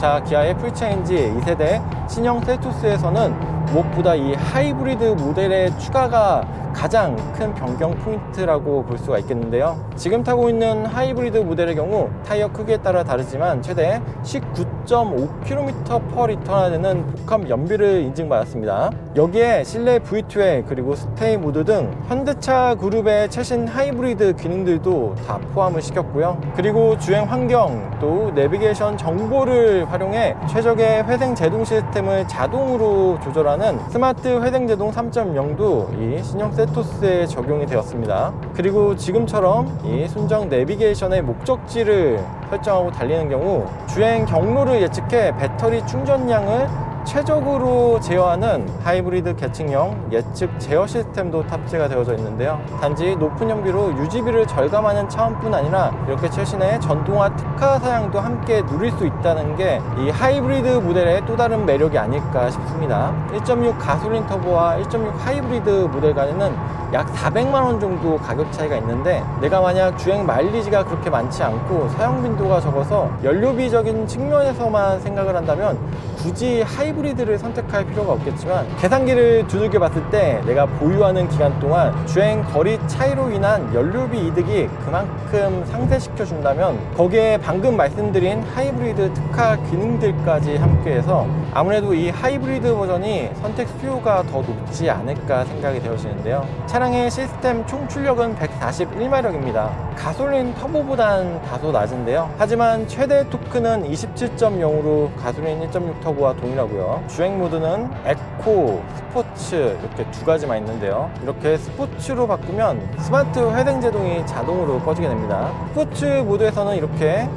자, 기아의 풀체인지 2세대 신형 셀토스에서는 무엇보다 이 하이브리드 모델의 추가가 가장 큰 변경 포인트라고 볼 수가 있겠는데요. 지금 타고 있는 하이브리드 모델의 경우 타이어 크기에 따라 다르지만 최대 19.5km/L나 되는 복합 연비를 인증받았습니다. 여기에 실내 V2에 그리고 스테이 모드 등 현대차 그룹의 최신 하이브리드 기능들도 다 포함을 시켰고요. 그리고 주행 환경 또 내비게이션 정보를 활용해 최적의 회생 제동 시스템을 자동으로 조절하는 스마트 회생 제동 3.0도 이 신형 셀토스에 적용이 되었습니다. 그리고 지금처럼 이 순정 내비게이션의 목적지를 설정하고 달리는 경우 주행 경로를 예측해 배터리 충전량을 최적으로 제어하는 하이브리드 계층형 예측 제어 시스템도 탑재가 되어져 있는데요. 단지 높은 연비로 유지비를 절감하는 차원뿐 아니라 이렇게 최신의 전동화 특화 사양도 함께 누릴 수 있다는 게 이 하이브리드 모델의 또 다른 매력이 아닐까 싶습니다. 1.6 가솔린 터보와 1.6 하이브리드 모델 간에는 약 400만 원 정도 가격 차이가 있는데, 내가 만약 주행 마일리지가 그렇게 많지 않고 사용 빈도가 적어서 연료비적인 측면에서만 생각을 한다면 굳이 하이브리드를 선택할 필요가 없겠지만, 계산기를 두들겨 봤을 때 내가 보유하는 기간 동안 주행 거리 차이로 인한 연료비 이득이 그만큼 상쇄시켜 준다면 거기에 방금 말씀드린 하이브리드 특화 기능들까지 함께해서 아무래도 이 하이브리드 버전이 선택 수요가 더 높지 않을까 생각이 되어지는데요. 차량의 시스템 총 출력은 141마력입니다. 가솔린 터보보단 다소 낮은데요. 하지만 최대 토크는 27.0으로 가솔린 1.6 터보와 동일하고요. 주행 모드는 에코, 스포츠 이렇게 두 가지만 있는데요. 이렇게 스포츠로 바꾸면 스마트 회생 제동이 자동으로 꺼지게 됩니다. 스포츠 모드에서는 이렇게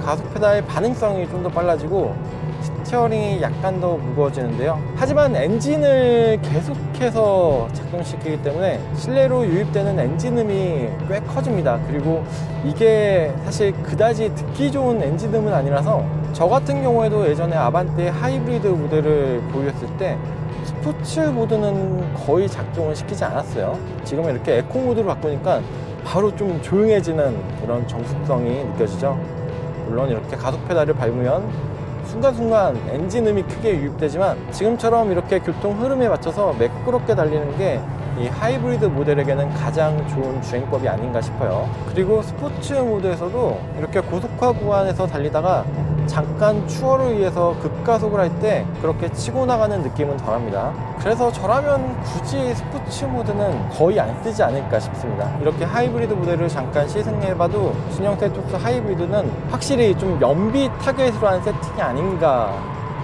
가속 페달의 반응성이 좀 더 빨라지고 스티어링이 약간 더 무거워지는데요. 하지만 엔진을 계속해서 작동시키기 때문에 실내로 유입되는 엔진음이 꽤 커집니다. 그리고 이게 사실 그다지 듣기 좋은 엔진음은 아니라서 저 같은 경우에도 예전에 아반떼 하이브리드 모델을 보유했을 때 스포츠 모드는 거의 작동을 시키지 않았어요. 지금은 이렇게 에코 모드로 바꾸니까 바로 좀 조용해지는 이런 정숙성이 느껴지죠. 물론 이렇게 가속 페달을 밟으면 순간순간 엔진음이 크게 유입되지만 지금처럼 이렇게 교통 흐름에 맞춰서 매끄럽게 달리는 게 이 하이브리드 모델에게는 가장 좋은 주행법이 아닌가 싶어요. 그리고 스포츠 모드에서도 이렇게 고속화 구간에서 달리다가 잠깐 추월을 위해서 급가속을 할 때 그렇게 치고 나가는 느낌은 덜합니다. 그래서 저라면 굳이 스포츠 모드는 거의 안 쓰지 않을까 싶습니다. 이렇게 하이브리드 모델을 잠깐 시승해봐도 신형 셀토스 하이브리드는 확실히 좀 연비 타겟으로 한 세팅이 아닌가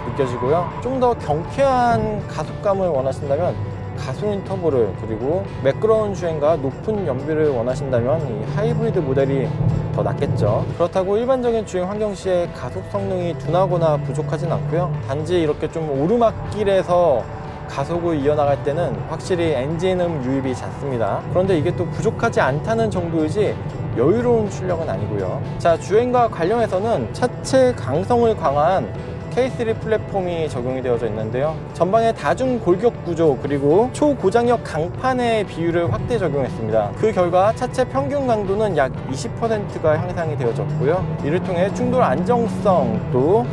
느껴지고요. 좀 더 경쾌한 가속감을 원하신다면 가솔린 터보를, 그리고 매끄러운 주행과 높은 연비를 원하신다면 이 하이브리드 모델이 더 낫겠죠. 그렇다고 일반적인 주행 환경 시에 가속 성능이 둔하거나 부족하진 않고요. 단지 이렇게 좀 오르막길에서 가속을 이어나갈 때는 확실히 엔진음 유입이 잦습니다. 그런데 이게 또 부족하지 않다는 정도이지 여유로운 출력은 아니고요. 자, 주행과 관련해서는 차체 강성을 강화한 K3 플랫폼이 적용이 되어져 있는데요. 전방에 다중 골격 구조 그리고 초고장력 강판의 비율을 확대 적용했습니다. 그 결과 차체 평균 강도는 약 20%가 향상이 되어졌고요. 이를 통해 충돌 안정성 또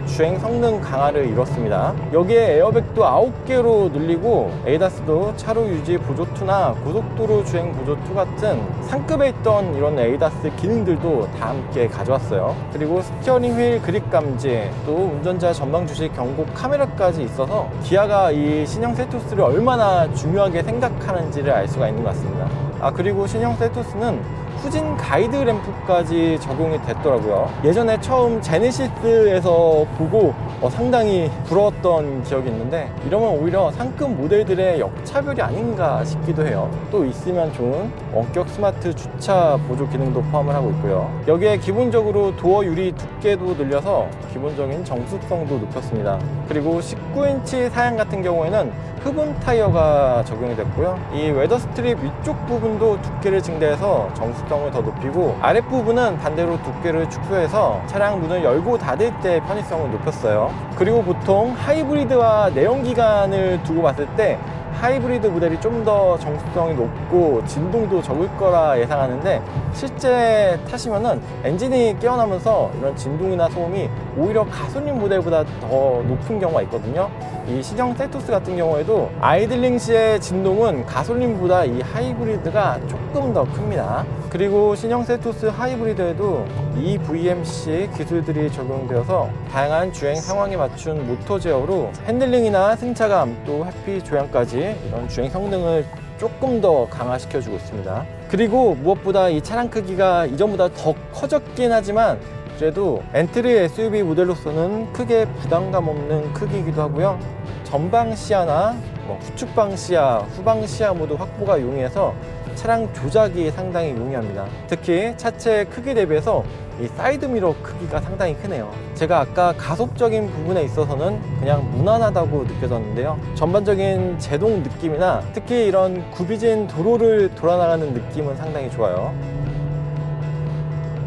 주행 성능 강화를 이뤘습니다. 여기에 에어백도 9개로 늘리고 에이다스도 차로 유지 보조2나 고속도로 주행 보조2 같은 상급에 있던 이런 에이다스 기능들도 다 함께 가져왔어요. 그리고 스티어링 휠 그립 감지, 또 운전자 전방 주시 경고 카메라까지 있어서 기아가 이 신형 셀토스를 얼마나 중요하게 생각하는지를 알 수가 있는 것 같습니다. 그리고 신형 셀토스는 후진 가이드 램프까지 적용이 됐더라고요. 예전에 처음 제네시스에서 보고 상당히 부러웠던 기억이 있는데, 이러면 오히려 상급 모델들의 역차별이 아닌가 싶기도 해요. 또 있으면 좋은 원격 스마트 주차 보조 기능도 포함을 하고 있고요. 여기에 기본적으로 도어 유리 두께도 늘려서 기본적인 정숙성도 높였습니다. 그리고 19인치 사양 같은 경우에는 흡음 타이어가 적용이 됐고요. 이 웨더 스트립 위쪽 부분도 두께를 증대해서 정숙성을 더 높이고, 아랫부분은 반대로 두께를 축소해서 차량 문을 열고 닫을 때 편의성을 높였어요. 그리고 보통 하이브리드와 내연기관을 두고 봤을 때 하이브리드 모델이 좀 더 정수성이 높고 진동도 적을 거라 예상하는데, 실제 타시면은 엔진이 깨어나면서 이런 진동이나 소음이 오히려 가솔린 모델보다 더 높은 경우가 있거든요. 이 신형 셀토스 같은 경우에도 아이들링 시의 진동은 가솔린보다 이 하이브리드가 조금 더 큽니다. 그리고 신형 셀토스 하이브리드에도 EVMC 기술들이 적용되어서 다양한 주행 상황에 맞춘 모터 제어로 핸들링이나 승차감, 또 회피 조향까지 이런 주행 성능을 조금 더 강화시켜주고 있습니다. 그리고 무엇보다 이 차량 크기가 이전보다 더 커졌긴 하지만 그래도 엔트리 SUV 모델로서는 크게 부담감 없는 크기이기도 하고요. 전방 시야나 후측방 시야, 후방 시야 모두 확보가 용이해서 차량 조작이 상당히 용이합니다. 특히 차체 크기 대비해서 이 사이드미러 크기가 상당히 크네요. 제가 아까 가속적인 부분에 있어서는 그냥 무난하다고 느껴졌는데요. 전반적인 제동 느낌이나 특히 이런 굽이진 도로를 돌아나가는 느낌은 상당히 좋아요.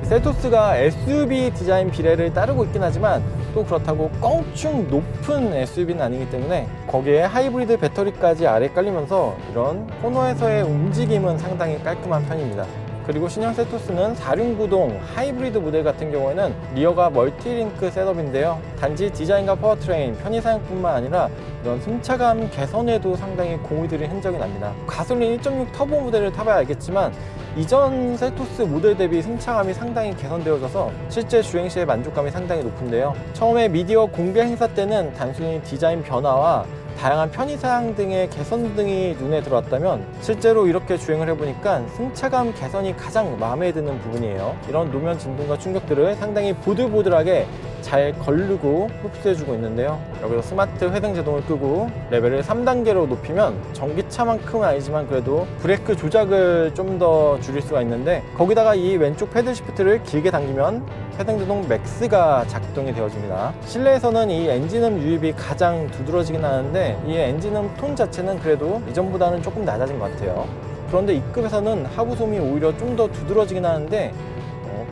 셀토스가 SUV 디자인 비례를 따르고 있긴 하지만 또 그렇다고 껑충 높은 SUV는 아니기 때문에 거기에 하이브리드 배터리까지 아래 깔리면서 이런 코너에서의 움직임은 상당히 깔끔한 편입니다. 그리고 신형 셀토스는 4륜구동 하이브리드 모델 같은 경우에는 리어가 멀티링크 셋업인데요. 단지 디자인과 파워트레인, 편의사양뿐만 아니라 이런 승차감 개선에도 상당히 공을 들인 흔적이 납니다. 가솔린 1.6 터보 모델을 타봐야 알겠지만 이전 셀토스 모델 대비 승차감이 상당히 개선되어져서 실제 주행 시의 만족감이 상당히 높은데요. 처음에 미디어 공개 행사 때는 단순히 디자인 변화와 다양한 편의사양 등의 개선 등이 눈에 들어왔다면 실제로 이렇게 주행을 해보니까 승차감 개선이 가장 마음에 드는 부분이에요. 이런 노면 진동과 충격들을 상당히 보들보들하게 잘 걸르고 흡수해주고 있는데요. 여기서 스마트 회등 제동을 끄고 레벨을 3단계로 높이면 전기차만큼은 아니지만 그래도 브레이크 조작을 좀 더 줄일 수가 있는데, 거기다가 이 왼쪽 패들 시프트를 길게 당기면 회등제동 맥스가 작동이 되어집니다. 실내에서는 이 엔진음 유입이 가장 두드러지긴 하는데 이 엔진음 톤 자체는 그래도 이전보다는 조금 낮아진 것 같아요. 그런데 이급에서는 하부 소음이 오히려 좀 더 두드러지긴 하는데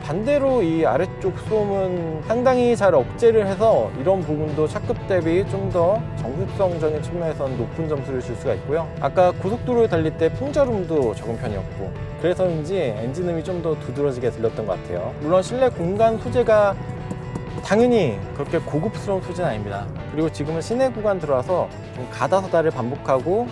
반대로 이 아래쪽 소음은 상당히 잘 억제를 해서 이런 부분도 차급 대비 좀 더 정숙성적인 측면에서는 높은 점수를 줄 수가 있고요. 아까 고속도로를 달릴 때 풍절음도 적은 편이었고 그래서인지 엔진음이 좀 더 두드러지게 들렸던 것 같아요. 물론 실내 공간 소재가 당연히 그렇게 고급스러운 소재는 아닙니다. 그리고 지금은 시내 구간 들어와서 좀 가다서다를 반복하고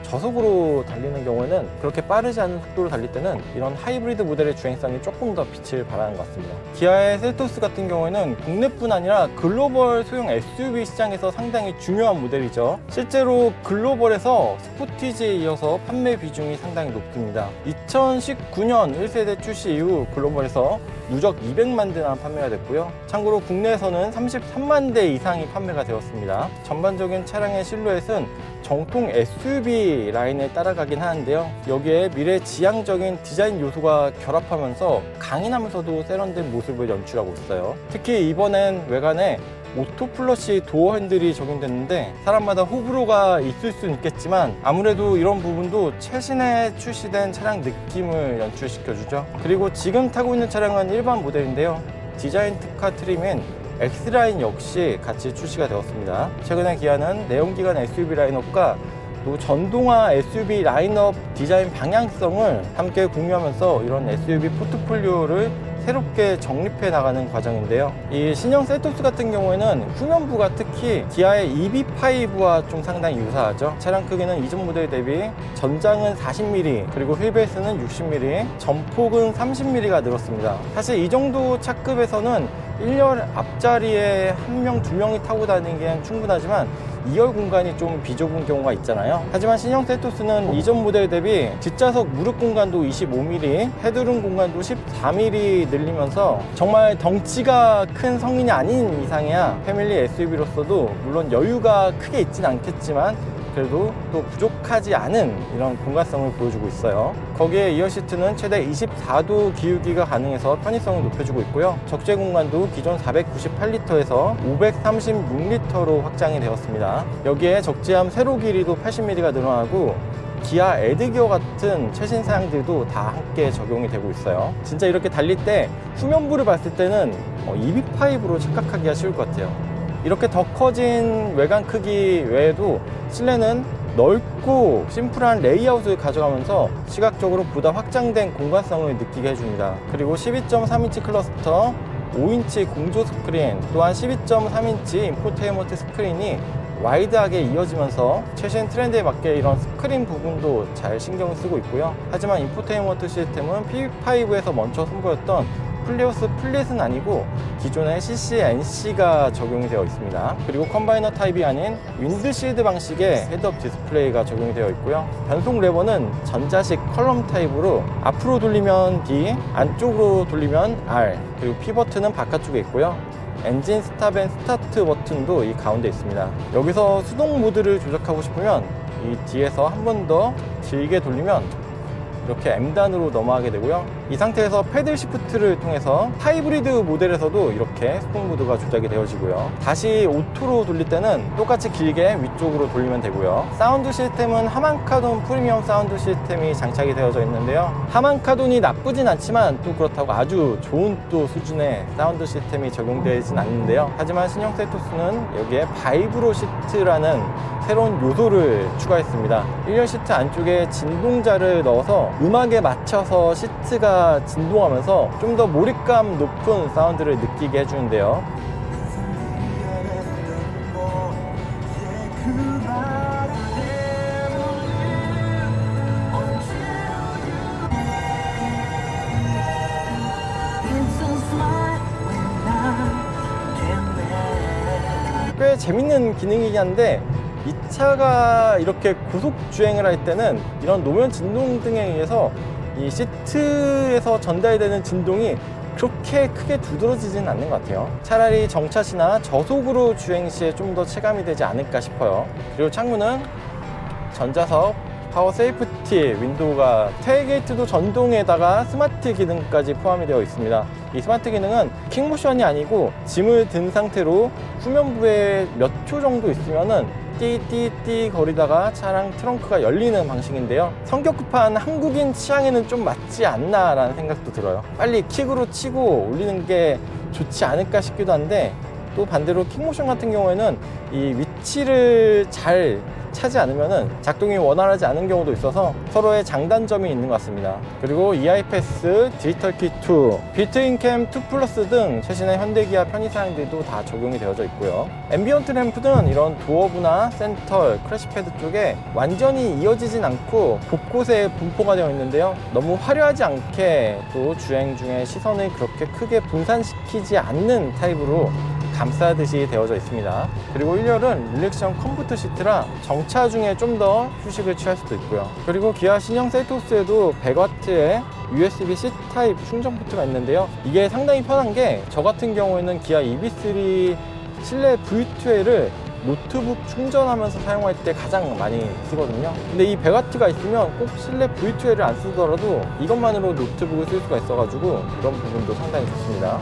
저속으로 달리는 경우에는 그렇게 빠르지 않은 속도로 달릴 때는 이런 하이브리드 모델의 주행성이 조금 더 빛을 발하는 것 같습니다. 기아의 셀토스 같은 경우에는 국내뿐 아니라 글로벌 소형 SUV 시장에서 상당히 중요한 모델이죠. 실제로 글로벌에서 스포티지에 이어서 판매 비중이 상당히 높습니다. 2019년 1세대 출시 이후 글로벌에서 누적 200만 대나 판매가 됐고요. 참고로 국내에서는 33만 대 이상이 판매가 되었습니다. 전반적인 차량의 실루엣은 정통 SUV 라인에 따라가긴 하는데요. 여기에 미래지향적인 디자인 요소가 결합하면서 강인하면서도 세련된 모습을 연출하고 있어요. 특히 이번엔 외관에 오토 플러시 도어 핸들이 적용됐는데 사람마다 호불호가 있을 수는 있겠지만 아무래도 이런 부분도 최신에 출시된 차량 느낌을 연출시켜주죠. 그리고 지금 타고 있는 차량은 일반 모델인데요. 디자인 특화 트림인 X라인 역시 같이 출시가 되었습니다. 최근에 기아는 내연기관 SUV 라인업과 또 전동화 SUV 라인업 디자인 방향성을 함께 공유하면서 이런 SUV 포트폴리오를 새롭게 정립해 나가는 과정인데요. 이 신형 셀토스 같은 경우에는 후면부가 특히 기아의 EV5와 좀 상당히 유사하죠. 차량 크기는 이전 모델 대비 전장은 40mm 그리고 휠베이스는 60mm, 전폭은 30mm가 늘었습니다. 사실 이 정도 차급에서는 1열 앞자리에 1명, 2명이 타고 다니기엔 충분하지만 2열 공간이 좀 비좁은 경우가 있잖아요. 하지만 신형 셀토스는 이전 모델 대비 뒷좌석 무릎 공간도 25mm, 헤드룸 공간도 14mm 늘리면서 정말 덩치가 큰 성인이 아닌 이상이야 패밀리 SUV로서도 물론 여유가 크게 있진 않겠지만 그래도 또 부족하지 않은 이런 공간성을 보여주고 있어요. 거기에 2열 시트는 최대 24도 기울기가 가능해서 편의성을 높여주고 있고요. 적재 공간도 기존 498리터에서 536리터로 확장이 되었습니다. 여기에 적재함 세로 길이도 80mm가 늘어나고 기아 에드기어 같은 최신 사양들도 다 함께 적용이 되고 있어요. 진짜 이렇게 달릴 때 후면부를 봤을 때는 EV5로 착각하기가 쉬울 것 같아요. 이렇게 더 커진 외관 크기 외에도 실내는 넓고 심플한 레이아웃을 가져가면서 시각적으로 보다 확장된 공간성을 느끼게 해줍니다. 그리고 12.3인치 클러스터, 5인치 공조 스크린, 또한 12.3인치 인포테인먼트 스크린이 와이드하게 이어지면서 최신 트렌드에 맞게 이런 스크린 부분도 잘 신경을 쓰고 있고요. 하지만 인포테인먼트 시스템은 P5에서 먼저 선보였던 플레이오스 플랫은 아니고 기존의 CC-NC가 적용이 되어 있습니다. 그리고 컴바이너 타입이 아닌 윈드실드 방식의 헤드업 디스플레이가 적용이 되어 있고요. 변속 레버는 전자식 컬럼 타입으로 앞으로 돌리면 D, 안쪽으로 돌리면 R, 그리고 P 버튼은 바깥쪽에 있고요. 엔진 스탑 앤 스타트 버튼도 이 가운데 있습니다. 여기서 수동 모드를 조작하고 싶으면 이 뒤에서 한 번 더 길게 돌리면 이렇게 M단으로 넘어가게 되고요. 이 상태에서 패들 시프트를 통해서 하이브리드 모델에서도 이렇게 수동 모드가 조작이 되어지고요. 다시 오토로 돌릴 때는 똑같이 길게 위쪽으로 돌리면 되고요. 사운드 시스템은 하만카돈 프리미엄 사운드 시스템이 장착이 되어져 있는데요. 하만카돈이 나쁘진 않지만 또 그렇다고 아주 좋은 또 수준의 사운드 시스템이 적용되진 않는데요. 하지만 신형 셀토스는 여기에 바이브로 시트라는 새로운 요소를 추가했습니다. 1열 시트 안쪽에 진동자를 넣어서 음악에 맞춰서 시트가 진동하면서 좀 더 몰입감 높은 사운드를 느끼게 해주는데요. 꽤 재밌는 기능이긴 한데 이 차가 이렇게 고속 주행을 할 때는 이런 노면 진동 등에 의해서 이 시트에서 전달되는 진동이 그렇게 크게 두드러지진 않는 것 같아요. 차라리 정차시나 저속으로 주행 시에 좀 더 체감이 되지 않을까 싶어요. 그리고 창문은 전자석, 파워 세이프티 윈도우가, 테일게이트도 전동에다가 스마트 기능까지 포함이 되어 있습니다. 이 스마트 기능은 킥모션이 아니고 짐을 든 상태로 후면부에 몇 초 정도 있으면은 띠띠띠 거리다가 차량 트렁크가 열리는 방식인데요. 성격 급한 한국인 취향에는 좀 맞지 않나 라는 생각도 들어요. 빨리 킥으로 치고 올리는 게 좋지 않을까 싶기도 한데, 또 반대로 킥모션 같은 경우에는 이 위치를 잘 차지 않으면 작동이 원활하지 않은 경우도 있어서 서로의 장단점이 있는 것 같습니다. 그리고 EIPAS, 디지털 키2, 빌트인 캠 2 플러스 등 최신의 현대기아 편의사양들도 다 적용이 되어져 있고요. 앰비언트 램프는 이런 도어부나 센터, 크래시패드 쪽에 완전히 이어지진 않고 곳곳에 분포가 되어 있는데요. 너무 화려하지 않게 또 주행 중에 시선을 그렇게 크게 분산시키지 않는 타입으로 감싸듯이 되어져 있습니다. 그리고 1열은 릴렉션 컴포트 시트라 정차 중에 좀 더 휴식을 취할 수도 있고요. 그리고 기아 신형 셀토스에도 100W의 USB-C 타입 충전 포트가 있는데요. 이게 상당히 편한 게, 저 같은 경우에는 기아 EV3 실내 V2L을 노트북 충전하면서 사용할 때 가장 많이 쓰거든요. 근데 이 100W가 있으면 꼭 실내 V2L을 안 쓰더라도 이것만으로 노트북을 쓸 수가 있어가지고 이런 부분도 상당히 좋습니다.